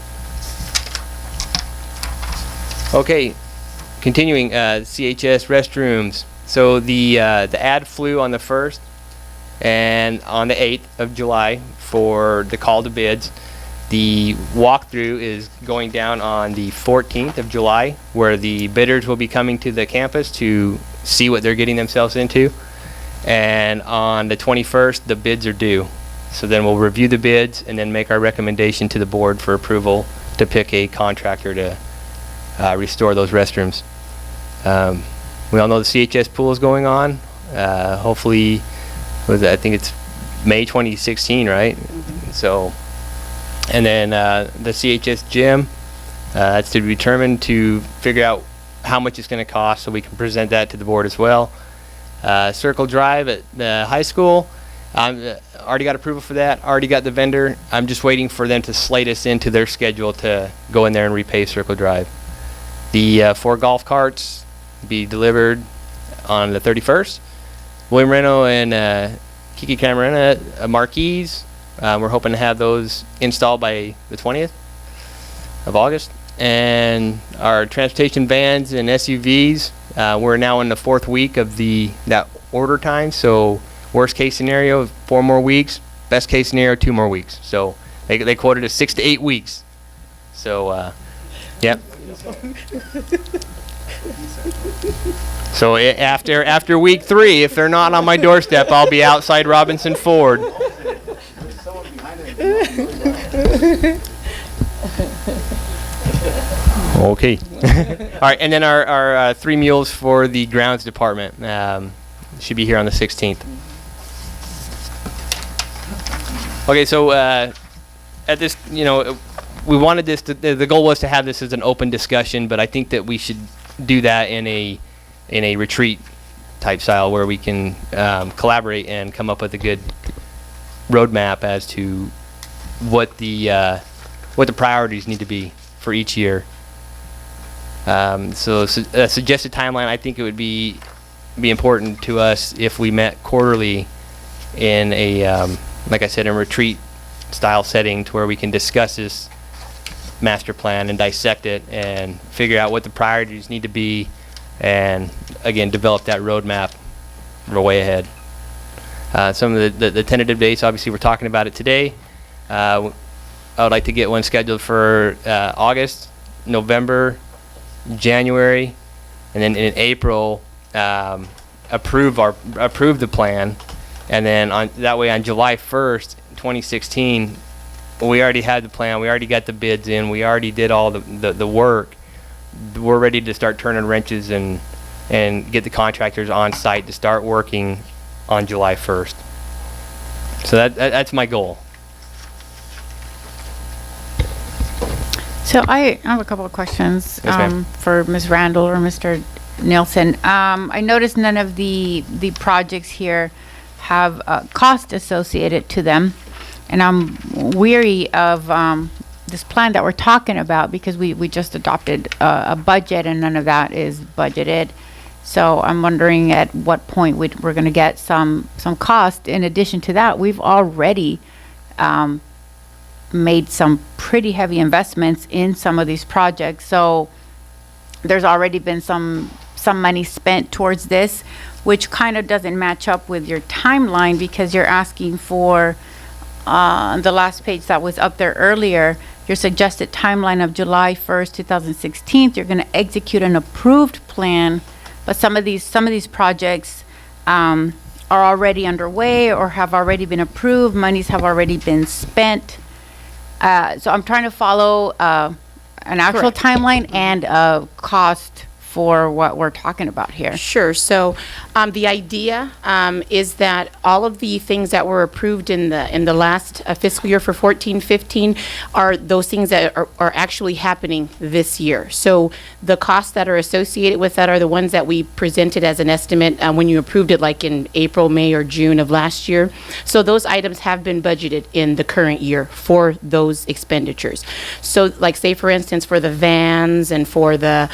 Okay, continuing, CHS restrooms. So the ad flew on the 1st and on the 8th of July for the call to bids. The walkthrough is going down on the 14th of July, where the bidders will be coming to the campus to see what they're getting themselves into. And on the 21st, the bids are due. So then we'll review the bids and then make our recommendation to the board for approval to pick a contractor to restore those restrooms. We all know the CHS pool is going on. Hopefully, I think it's May 2016, right? So, and then the CHS gym, that's to be determined, to figure out how much it's going to cost so we can present that to the board as well. Circle Drive at the high school, already got approval for that, already got the vendor. I'm just waiting for them to slate us into their schedule to go in there and repave Circle Drive. The 4 golf carts be delivered on the 31st. William Reno and Kiki Camarena marquees, we're hoping to have those installed by the 20th of August. And our transportation vans and SUVs, we're now in the 4th week of that order time. So worst case scenario, 4 more weeks. Best case scenario, 2 more weeks. So they quoted us 6 to 8 weeks. So yep. So after week 3, if they're not on my doorstep, I'll be outside Robinson Ford. Okay. All right, and then our 3 mules for the grounds department should be here on the 16th. Okay, so at this, we wanted this the goal was to have this as an open discussion, but I think that we should do that in a retreat type style where we can collaborate and come up with a good roadmap as to what the priorities need to be for each year. So a suggested timeline, I think it would be important to us if we met quarterly in a like I said, in a retreat style setting, to where we can discuss this master plan and dissect it and figure out what the priorities need to be, and again develop that roadmap. We're way ahead. Some of the tentative dates, obviously we're talking about it today. I would like to get one scheduled for August, November, January, and then in April approve the plan, and then that way on July 1st, 2016, we already had the plan, we already got the bids in, we already did all the work. We're ready to start turning wrenches and get the contractors on site to start working on July 1st. So that's my goal. So I have a couple of questions Yes, ma'am. for Ms. Randall or Mr. Nielsen. I noticed none of the projects here have cost associated to them, and I'm weary of this plan that we're talking about, because we just adopted a budget and none of that is budgeted. So I'm wondering at what point we're going to get some cost. In addition to that, we've already made some pretty heavy investments in some of these projects. So there's already been some money spent towards this, which kind of doesn't match up with your timeline, because you're asking for the last page that was up there earlier, your suggested timeline of July 1st, 2016. You're going to execute an approved plan, but some of these projects are already underway or have already been approved. Monies have already been spent. So I'm trying to follow an actual Correct. timeline and a cost for what we're talking about here. Sure. So, the idea is that all of the things that were approved in the last fiscal year for 14-15 are those things that are actually happening this year. So, the costs that are associated with that are the ones that we presented as an estimate when you approved it, like in April, May, or June of last year. So, those items have been budgeted in the current year for those expenditures. So, like, say for instance, for the vans and for the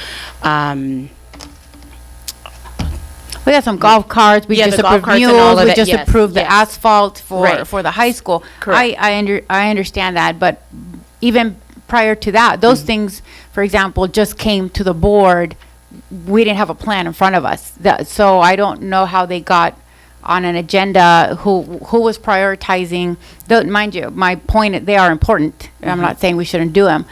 We got some golf carts. We Yeah, just the golf approved carts and all mules. of We it, just yes, approved the yes. asphalt for Right. the high school. Correct. I understand that, but even prior to that, those Mm-hmm. things, for example, just came to the board. We didn't have a plan in front of us, so I don't know how they got on an agenda. Who was prioritizing? Mind you, my point, they are important. I'm Mm-hmm. not saying we shouldn't do them.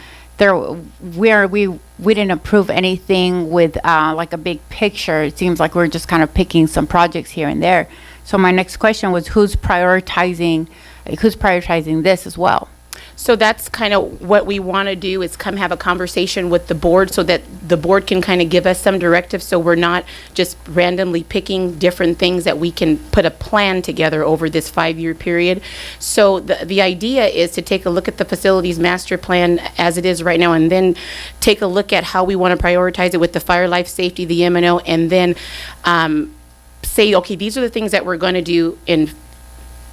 We didn't approve anything with like a big picture. It seems like we're just kind of picking some projects here and there. So my next question was, who's prioritizing this as well? So that's kind of what we want to do, is come have a conversation with the board so that the board can kind of give us some directive, so we're not just randomly picking different things, that we can put a plan together over this 5-year period. So the idea is to take a look at the facilities master plan as it is right now, and then take a look at how we want to prioritize it with the fire, life safety, the M&O, and then say, okay, these are the things that we're going to do in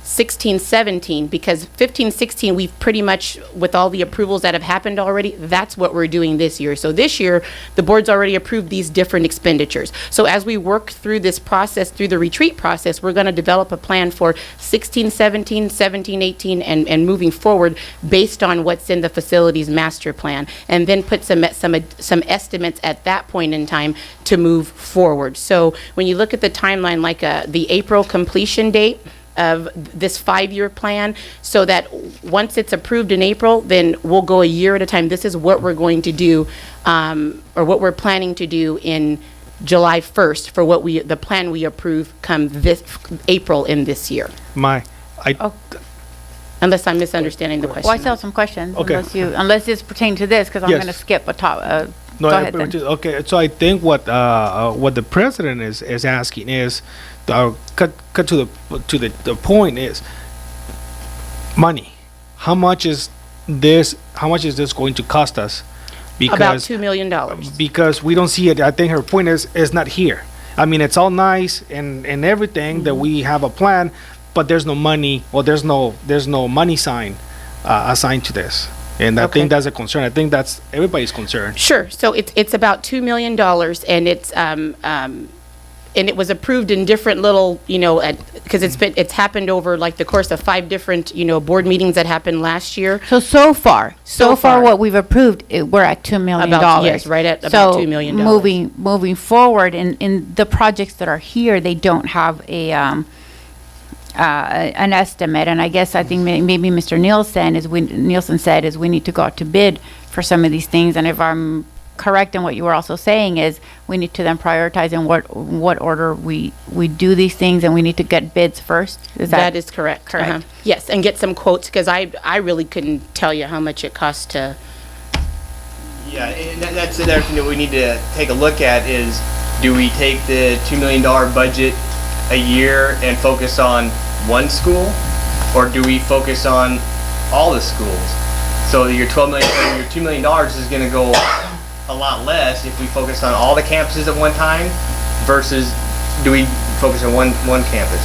16, 17, because 15, 16, we've pretty much, with all the approvals that have happened already, that's what we're doing this year. So this year, the board's already approved these different expenditures. So as we work through this process, through the retreat process, we're going to develop a plan for 16, 17, 17, 18, and moving forward based on what's in the facilities master plan, and then put some estimates at that point in time to move forward. So when you look at the timeline, like the April completion date of this 5-year plan, so that once it's approved in April, then we'll go a year at a time. This is what we're going to do, or what we're planning to do in July 1st for the plan we approve come this April in this year. Unless I'm misunderstanding the question. Well, I still have some questions. Okay. Unless it's pertaining to this, because I'm Yes. going to skip a top. No, Go ahead then. okay. So I think what the president is asking is, cut to the point is money. How much is this going to cost us? About $2 million. Because we don't see it. I think her point is not here. I mean, it's all nice and everything that we have a plan, but there's no money, or there's no money sign assigned to this. And I Okay. think that's a concern. I think that's everybody's concern. Sure. So it's about $2 million, and it's and it was approved in different little, because it's happened over like the course of 5 different, board meetings that happened last year. So far, So far. what we've approved, we're at $2 million. Yes, right at about $2 million. Moving forward, in the projects that are here, they don't have an estimate, and I think maybe Mr. Nielsen said we need to go out to bid for some of these things, and if I'm correct in what you were also saying, is we need to then prioritize in what order we do these things, and we need to get bids first. That is correct. correct? Yes, and get some quotes, because I really couldn't tell you how much it costs to. Yeah, and that's another thing that we need to take a look at is, do we take the $2 million budget a year and focus on one school, or do we focus on all the schools? So your $2 million is going to go a lot less if we focus on all the campuses at one time, versus do we focus on one campus?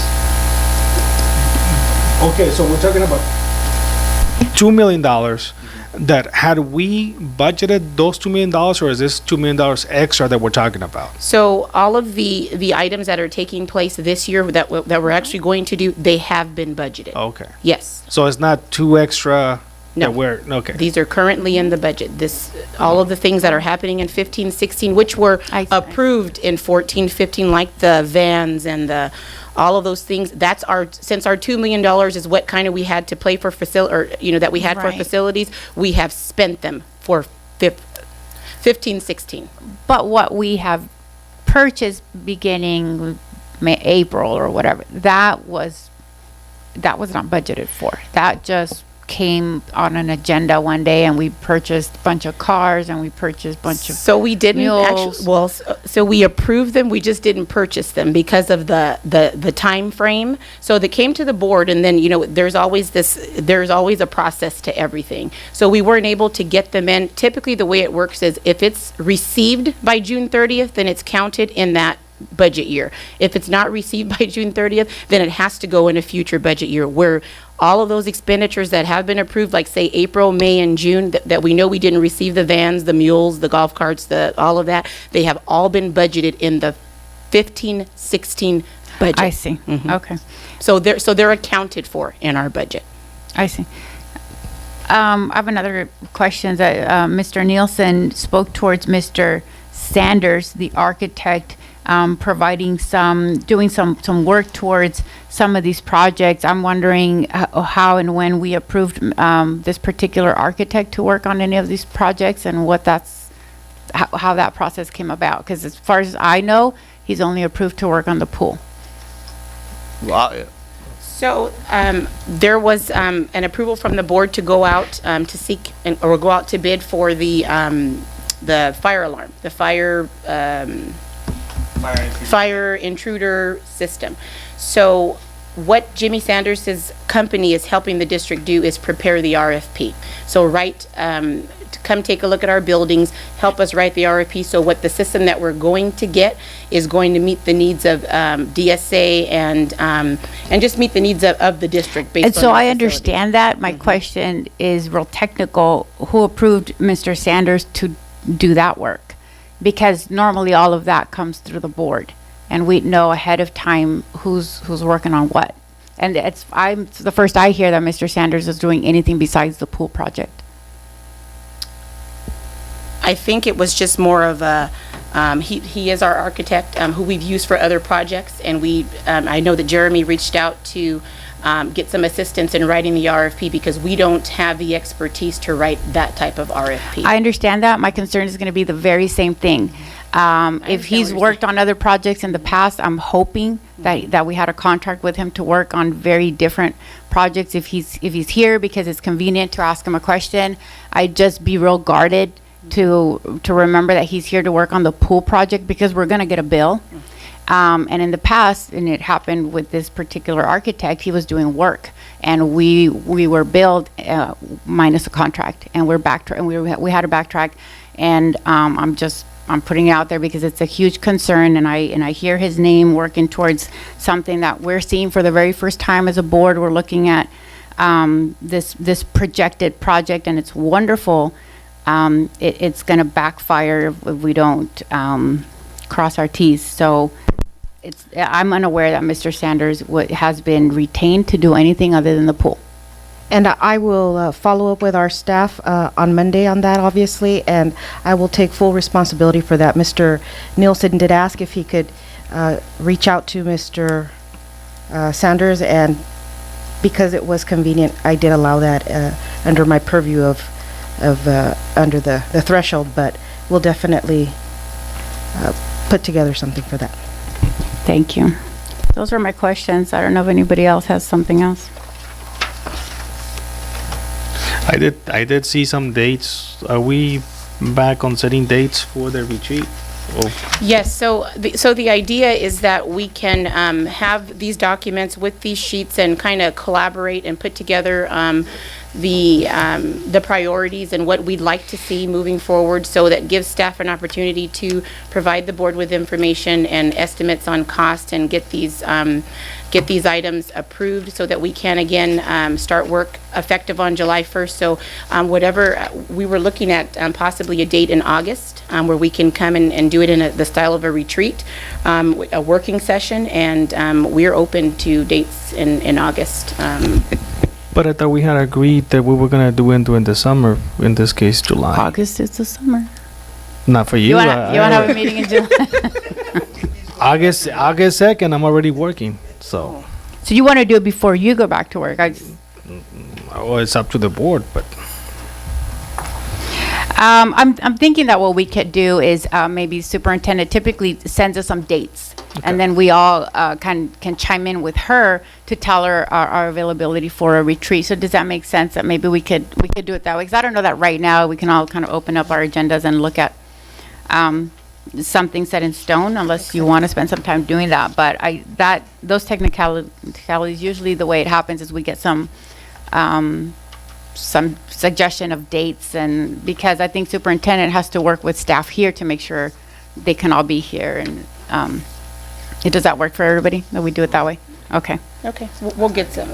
Okay, so we're talking about $2 million. That had we budgeted those $2 million, or is this $2 million extra that we're talking about? So all of the items that are taking place this year that we're actually going to do, they have been budgeted. Okay. Yes. So it's not 2 extra No. Okay. These are currently in the budget. All of the things that are happening in 15, 16, which were I see. approved in 14, 15, like the vans and all of those things, since our $2 million is what kind of we had to play for that we had for Right. facilities, we have spent them for 15, 16. But what we have purchased beginning April or whatever, that was not budgeted for. That just came on an agenda one day, and we purchased a bunch of cars, and we purchased a bunch of So we didn't mules. actually, well, so we approved them, we just didn't purchase them because of the time frame. So they came to the board, and then, there's always a process to everything. So we weren't able to get them in. Typically, the way it works is if it's received by June 30th, then it's counted in that budget year. If it's not received by June 30th, then it has to go in a future budget year, where all of those expenditures that have been approved, like say April, May, and June, that we know we didn't receive, the vans, the mules, the golf carts, all of that, they have all been budgeted in the 15, 16 budget. I see. Mhm. Okay. So they're accounted for in our budget. I see. I have another question that Mr. Nielsen spoke towards Mr. Sanders, the architect, doing some work towards some of these projects. I'm wondering how and when we approved this particular architect to work on any of these projects, and how that process came about. Because as far as I know, he's only approved to work on the pool. So there was an approval from the board to go out to seek or go out to bid for the fire alarm, the fire intruder system. So what Jimmy Sanders' company is helping the district do is prepare the RFP. So to come take a look at our buildings, help us write the RFP, so what the system that we're going to get is going to meet the needs of DSA and just meet the needs of the district based on And so our I facility. understand that. My question is real technical. Who approved Mr. Sanders to do that work? Because normally all of that comes through the board, and we know ahead of time who's working on what. And it's the first I hear that Mr. Sanders is doing anything besides the pool project. I think it was just more of a, he is our architect who we've used for other projects, and I know that Jeremy reached out to get some assistance in writing the RFP because we don't have the expertise to write that type of RFP. I understand that. My concern is going to be the very same thing. If he's what you're worked on other projects in the past, I'm hoping that we had a contract with him to work on very different projects. If he's here because it's convenient to ask him a question, I'd just be real guarded to remember that he's here to work on the pool project, because we're going to get a bill. And in the past, and it happened with this particular architect, he was doing work, and we were billed minus a contract, and we had to backtrack. And I'm putting it out there because it's a huge concern, and I hear his name working towards something that we're seeing for the very first time as a board. We're looking at this projected project, and it's wonderful. It's going to backfire if we don't cross our T's. So I'm unaware that Mr. Sanders has been retained to do anything other than the pool. And I will follow up with our staff on Monday on that, obviously, and I will take full responsibility for that. Mr. Nielsen did ask if he could reach out to Mr. Sanders, and because it was convenient, I did allow that under my purview of under the threshold, but we'll definitely put together something for that. Thank you. Those are my questions. I don't know if anybody else has something else. I did see some dates. Are we back on setting dates for the retreat? Yes, so the idea is that we can have these documents with these sheets and kind of collaborate and put together the priorities and what we'd like to see moving forward, so that gives staff an opportunity to provide the board with information and estimates on cost and get these items approved so that we can again start work effective on July 1st. So whatever we were looking at, possibly a date in August where we can come and do it in the style of a retreat, a working session, and we're open to dates in August. But I thought we had agreed that we were gonna do it during the summer, in this case, July. August is the summer. Not for you. You wanna have a meeting in July? August 2nd, I'm already working, so. So you wanna do it before you go back to work? Well, it's up to the board, but. I'm thinking that what we could do is maybe superintendent typically sends us some dates, and then we all can chime in with her to tell her our availability for a retreat. So does that make sense? That maybe we could do it that way? Because I don't know that right now we can all kind of open up our agendas and look at something set in stone, unless you want to spend some time doing that. But those technicalities, usually the way it happens is we get some suggestion of dates, and because I think superintendent has to work with staff here to make sure they can all be here, and does that work for everybody, that we do it that way? Okay, so we'll get some.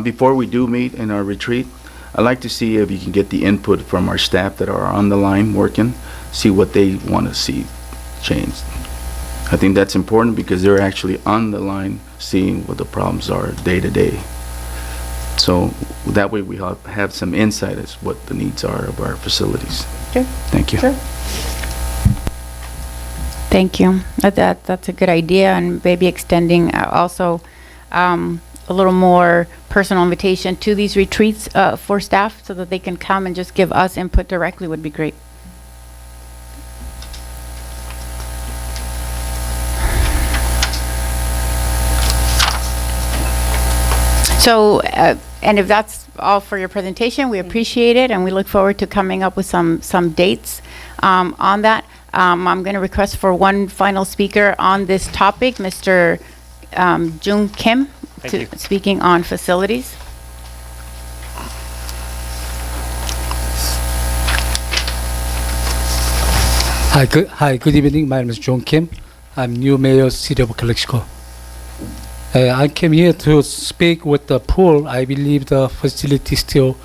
Before we do meet in our retreat, I'd like to see if you can get the input from our staff that are on the line working, see what they want to see changed. I think that's important because they're actually on the line seeing what the problems are day to day. So that way we have some insight as what the needs are of our facilities. Sure. Thank you. Sure. Thank you. That's a good idea, and maybe extending also a little more personal invitation to these retreats for staff so that they can come and just give us input directly would be great. So, and if that's all for your presentation, we appreciate it, and we look forward to coming up with some dates on that. I'm going to request for one final speaker on this topic, Mr. Jung Kim, speaking on facilities. Hi, good evening. My name is Jung Kim. I'm new mayor, City of Calexico. I came here to speak with the pool. I believe the facility still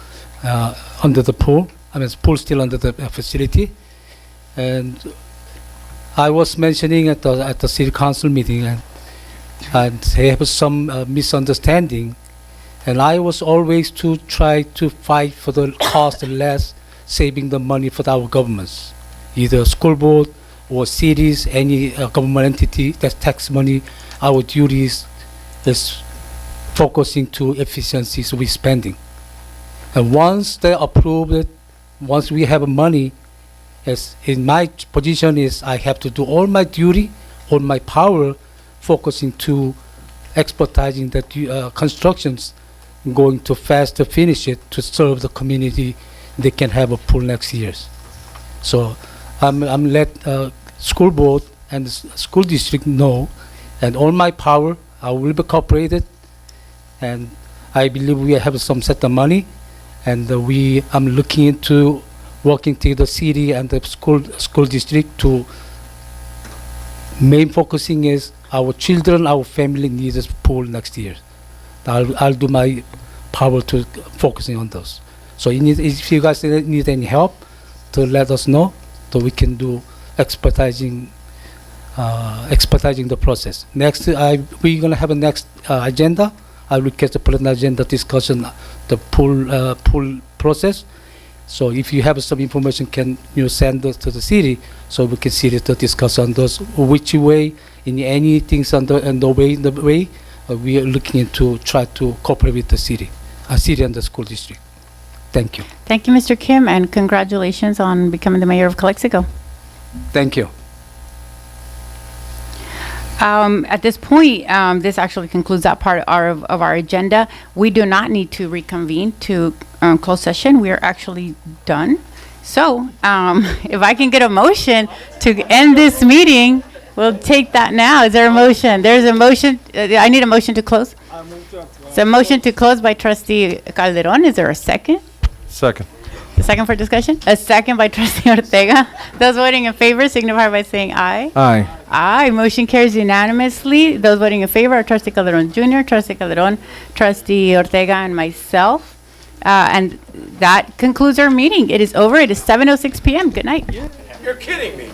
under the pool. I mean, pool still under the facility. And I was mentioning at the city council meeting, and they have some misunderstanding. And I was always to try to fight for the cost less, saving the money for our governments, either school board or cities, any government entity that's tax money. Our duties is focusing to efficiencies we spending. And once they approve it, once we have money, as in my position is I have to do all my duty, all my power, focusing to expertising the constructions, going to fast to finish it to serve the community. They can have a pool next year. So I'm let school board and the school district know, and all my power I will be cooperated, and I believe we have some set of money, and I'm looking into working to the city and the school district to main focusing is our children, our family needs a pool next year. I'll do my power to focusing on those. So if you guys need any help, to let us know, so we can do expertising the process. Next, we're gonna have a next agenda. I request to put an agenda discussion the pool process. So if you have some information, can you send us to the city so we can see it to discuss on those which way in any things on the way we are looking into try to cooperate with the city and the school district. Thank you. Thank you, Mr. Kim, and congratulations on becoming the mayor of Calexico. Thank you. At this point, this actually concludes that part of our agenda. We do not need to reconvene to closed session. We are actually done. So if I can get a motion to end this meeting, we'll take that now. Is there a motion? There's a motion. I need a motion to close. It's a motion to close by Trustee Calderon. Is there a second? Second. A second for discussion? A second by Trustee Ortega. Those voting in favor signify by saying aye. Aye. Aye. Motion carries unanimously. Those voting in favor are Trustee Calderon Jr., Trustee Calderon, Trustee Ortega, and myself. And that concludes our meeting. It is over. It is 7:06 p.m. Good night. You're kidding me.